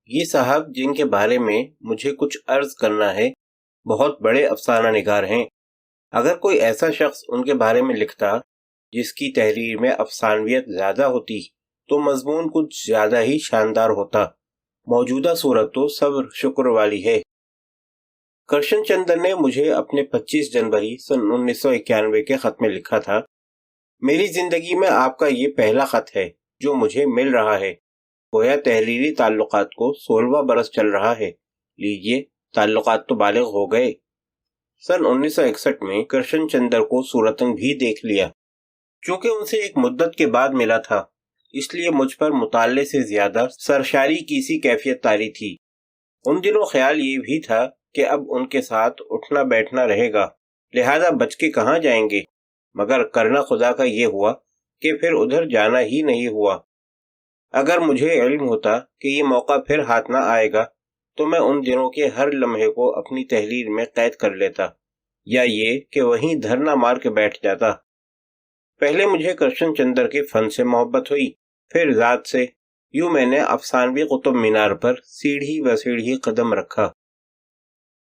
یہ صاحب جن کے بارے میں مجھے کچھ عرض کرنا ہے بہت بڑے افسانہ نگار ہیں۔ اگر کوئی ایسا شخص ان کے بارے میں لکھتا جس کی تحریر میں افسانویت زیادہ ہوتی تو مضمون کچھ زیادہ ہی شاندار ہوتا۔ موجودہ صورت تو صبر شکر والی ہے۔ کرشن چندر نے مجھے اپنے 25 جنوری سن 1991 کے خط میں لکھا تھا، میری زندگی میں آپ کا یہ پہلا خط ہے جو مجھے مل رہا ہے۔ گویا تحریری تعلقات کو 16واں برس چل رہا ہے، لیجئے تعلقات تو بالغ ہو گئے۔ سن 1961 میں کرشن چندر کو صورتاً بھی دیکھ لیا۔ چونکہ ان سے ایک مدت کے بعد ملا تھا، اس لیے مجھ پر مطالعے سے زیادہ سرشاری کی سی کیفیت طاری تھی۔ ان دنوں خیال یہ بھی تھا کہ اب ان کے ساتھ اٹھنا بیٹھنا رہے گا، لہذا بچ کے کہاں جائیں گے، مگر کرنا خدا کا یہ ہوا کہ پھر ادھر جانا ہی نہیں ہوا۔ اگر مجھے علم ہوتا کہ یہ موقع پھر ہاتھ نہ آئے گا تو میں ان دنوں کے ہر لمحے کو اپنی تحریر میں قید کر لیتا، یا یہ کہ وہیں دھرنا مار کے بیٹھ جاتا۔ پہلے مجھے کرشن چندر کے فن سے محبت ہوئی، پھر ذات سے۔ یوں میں نے افسانوی قطب مینار پر سیڑھی و سیڑھی قدم رکھا۔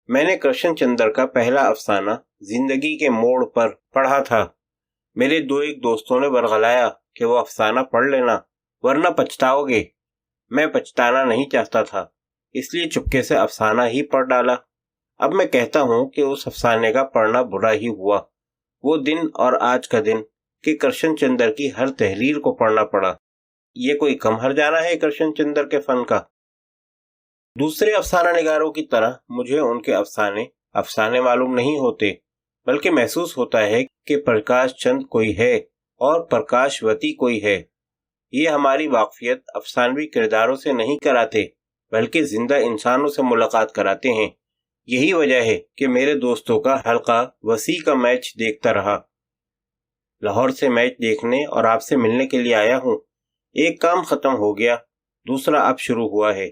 میں نے کرشن چندر کا پہلا افسانہ زندگی کے موڑ پر پڑھا تھا۔ میرے ایک دوستوں نے برغلایا کہ وہ افسانہ پڑھ لینا ورنہ پچھتاؤ گے۔ میں پچھتانا نہیں چاہتا تھا، اس لیے چپکے سے افسانہ ہی پڑھ ڈالا۔ اب میں کہتا ہوں کہ اس افسانے کا پڑھنا برا ہی ہوا۔ وہ دن اور آج کا دن کہ کرشن چندر کی ہر تحریر کو پڑھنا پڑا، یہ کوئی کم ہرجانہ ہے کرشن چندر کے فن کا؟ دوسرے افسانہ نگاروں کی طرح مجھے ان کے افسانے معلوم نہیں ہوتے، بلکہ محسوس ہوتا ہے کہ پرکاش چند کوئی ہے اور پرکاش وتی کوئی ہے۔ یہ ہماری واقفیت افسانوی کرداروں سے نہیں کراتے، بلکہ زندہ انسانوں سے ملاقات کراتے ہیں۔ یہی وجہ ہے کہ میرے دوستوں کا حلقہ وسیع کا میچ دیکھتا رہا۔ لاہور سے میچ دیکھنے اور آپ سے ملنے کے لیے آیا ہوں۔ ایک کام ختم ہو گیا، دوسرا اب شروع ہوا ہے۔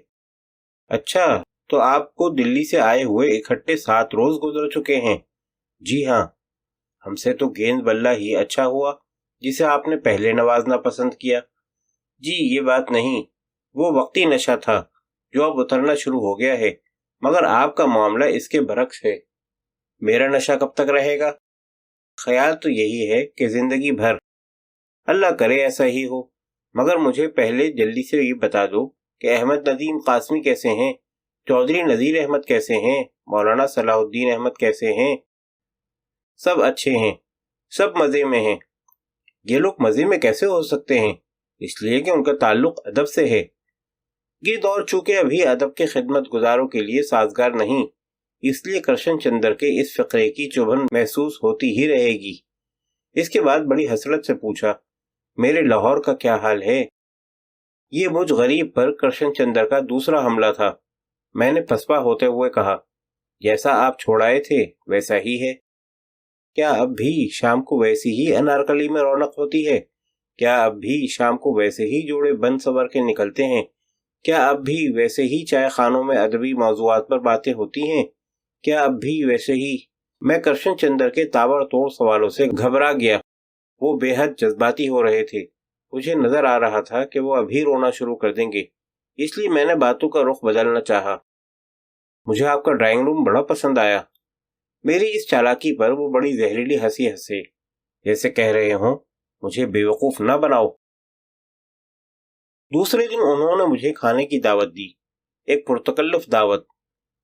اچھا، تو آپ کو دلی سے آئے ہوئے اکٹھے 7 روز گزر چکے ہیں؟ جی ہاں۔ ہم سے تو گیند بلہ ہی اچھا ہوا جسے آپ نے پہلے نوازنا پسند کیا۔ جی یہ بات نہیں، وہ وقتی نشہ تھا جو اب اترنا شروع ہو گیا ہے، مگر آپ کا معاملہ اس کے برعکس ہے۔ میرا نشہ کب تک رہے گا؟ خیال تو یہی ہے کہ زندگی بھر۔ اللہ کرے ایسا ہی ہو، مگر مجھے پہلے جلدی سے یہ بتا دو کہ احمد ندیم قاسمی کیسے ہیں، چودھری نذیر احمد کیسے ہیں، مولانا صلاح الدین احمد کیسے ہیں؟ سب اچھے ہیں، سب مزے میں ہیں۔ یہ لوگ مزے میں کیسے ہو سکتے ہیں؟ اس لیے کہ ان کا تعلق ادب سے ہے۔ یہ دور چونکہ ابھی ادب کے خدمت گزاروں کے لیے سازگار نہیں، اس لیے کرشن چندر کے اس فقرے کی چبھن محسوس ہوتی ہی رہے گی۔ اس کے بعد بڑی حسرت سے پوچھا، میرے لاہور کا کیا حال ہے؟ یہ مجھ غریب پر کرشن چندر کا دوسرا حملہ تھا۔ میں نے پسپا ہوتے ہوئے کہا، جیسا آپ چھوڑ آئے تھے ویسا ہی ہے۔ کیا اب بھی شام کو ویسی ہی انارکلی میں رونق ہوتی ہے؟ کیا اب بھی شام کو ویسے ہی جوڑے بند سور کے نکلتے ہیں؟ کیا اب بھی ویسے ہی چائے خانوں میں ادبی موضوعات پر باتیں ہوتی ہیں؟ کیا اب بھی ویسے ہی؟ میں کرشن چندر کے تابڑ توڑ سوالوں سے گھبرا گیا۔ وہ بے حد جذباتی ہو رہے تھے۔ مجھے نظر آ رہا تھا کہ وہ ابھی رونا شروع کر دیں گے، اس لیے میں نے باتوں کا رخ بدلنا چاہا۔ مجھے آپ کا ڈرائنگ روم بڑا پسند آیا۔ میری اس چالاکی پر وہ بڑی زہریلی ہنسی ہنسے، جیسے کہہ رہے ہوں، مجھے بے وقوف نہ بناؤ۔ دوسرے دن انہوں نے مجھے کھانے کی دعوت دی، ایک پرتکلف دعوت۔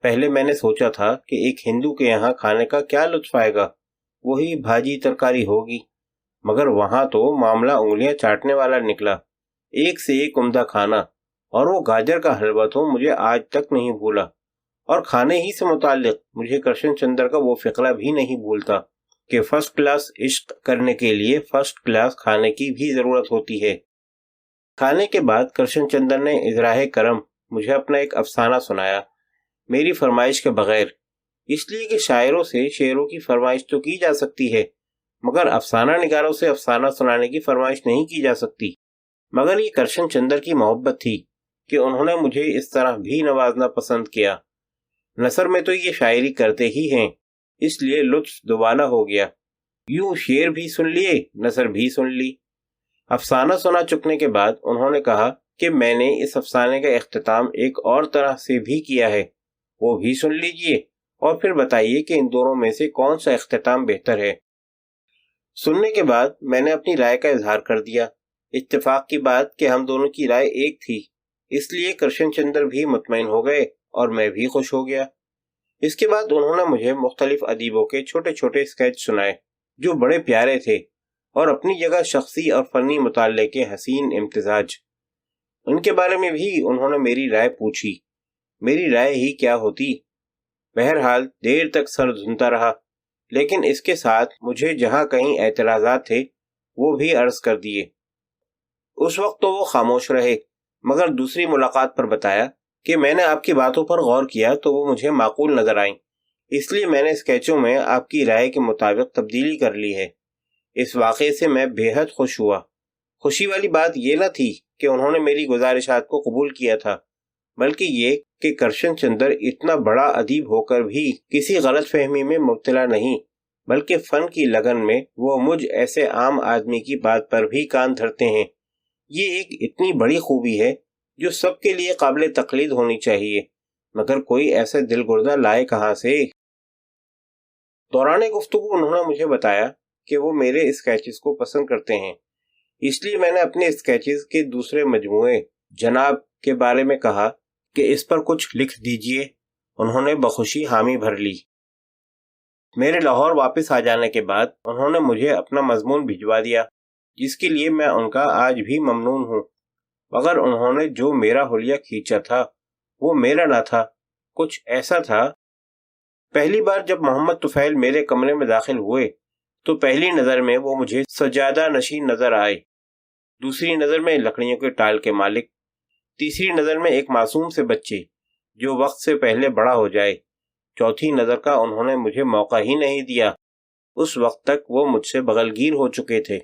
پہلے میں نے سوچا تھا کہ ایک ہندو کے یہاں کھانے کا کیا لطف آئے گا، وہی بھاجی ترکاری ہوگی، مگر وہاں تو معاملہ انگلیاں چاٹنے والا نکلا۔ ایک سے ایک عمدہ کھانا، اور وہ گاجر کا حلوہ تو مجھے آج تک نہیں بھولا۔ اور کھانے ہی سے متعلق مجھے کرشن چندر کا وہ فقرہ بھی نہیں بھولتا کہ فرسٹ کلاس عشق کرنے کے لیے فرسٹ کلاس کھانے کی بھی ضرورت ہوتی ہے۔ کھانے کے بعد کرشن چندر نے اظراء کرم مجھے اپنا ایک افسانہ سنایا، میری فرمائش کے بغیر، اس لیے کہ شاعروں سے شعروں کی فرمائش تو کی جا سکتی ہے، مگر افسانہ نگاروں سے افسانہ سنانے کی فرمائش نہیں کی جا سکتی۔ مگر یہ کرشن چندر کی محبت تھی کہ انہوں نے مجھے اس طرح بھی نوازنا پسند کیا۔ نثر میں تو یہ شاعری کرتے ہی ہیں، اس لیے لطف دوبالا ہو گیا۔ یوں شعر بھی سن لیے، نثر بھی سن لی۔ افسانہ سنا چکنے کے بعد انہوں نے کہا کہ میں نے اس افسانے کا اختتام ایک اور طرح سے بھی کیا ہے، وہ بھی سن لیجئے اور پھر بتائیے کہ ان دونوں میں سے کون سا اختتام بہتر ہے۔ سننے کے بعد میں نے اپنی رائے کا اظہار کر دیا۔ اتفاق کی بات کہ ہم دونوں کی رائے ایک تھی، اس لیے کرشن چندر بھی مطمئن ہو گئے اور میں بھی خوش ہو گیا۔ اس کے بعد انہوں نے مجھے مختلف ادیبوں کے چھوٹے چھوٹے اسکیچ سنائے جو بڑے پیارے تھے اور اپنی جگہ شخصی اور فنی مطالعے کے حسین امتزاج۔ ان کے بارے میں بھی انہوں نے میری رائے پوچھی۔ میری رائے ہی کیا ہوتی؟ بہرحال دیر تک سر دھنتا رہا، لیکن اس کے ساتھ مجھے جہاں کہیں اعتراضات تھے وہ بھی عرض کر دیے۔ اس وقت تو وہ خاموش رہے، مگر دوسری ملاقات پر بتایا کہ میں نے آپ کی باتوں پر غور کیا تو وہ مجھے معقول نظر آئیں، اس لیے میں نے اسکیچوں میں آپ کی رائے کے مطابق تبدیلی کر لی ہے۔ اس واقعے سے میں بے حد خوش ہوا۔ خوشی والی بات یہ نہ تھی کہ انہوں نے میری گزارشات کو قبول کیا تھا، بلکہ یہ کہ کرشن چندر اتنا بڑا ادیب ہو کر بھی کسی غلط فہمی میں مبتلا نہیں، بلکہ فن کی لگن میں وہ مجھ ایسے عام آدمی کی بات پر بھی کان دھرتے ہیں۔ یہ ایک اتنی بڑی خوبی ہے جو سب کے لیے قابل تقلید ہونی چاہیے، مگر کوئی ایسے دل گردہ لائے کہاں سے؟ دوران گفتگو انہوں نے مجھے بتایا کہ وہ میرے اسکیچز کو پسند کرتے ہیں، اس لیے میں نے اپنے اسکیچز کے دوسرے مجموعے جناب کے بارے میں کہا کہ اس پر کچھ لکھ دیجئے۔ انہوں نے بخوشی حامی بھر لی۔ میرے لاہور واپس آ جانے کے بعد انہوں نے مجھے اپنا مضمون بھجوا دیا، جس کے لیے میں ان کا آج بھی ممنون ہوں، مگر انہوں نے جو میرا حلیہ کھینچا تھا وہ میرا نہ تھا، کچھ ایسا تھا۔ پہلی بار جب محمد طفیل میرے کمرے میں داخل ہوئے تو پہلی نظر میں وہ مجھے سجادہ نشین نظر آئے، دوسری نظر میں لکڑیوں کے ٹال کے مالک، تیسری نظر میں ایک معصوم سے بچے جو وقت سے پہلے بڑا ہو جائے، چوتھی نظر کا انہوں نے مجھے موقع ہی نہیں دیا۔ اس وقت تک وہ مجھ سے بغل گیر ہو چکے تھے۔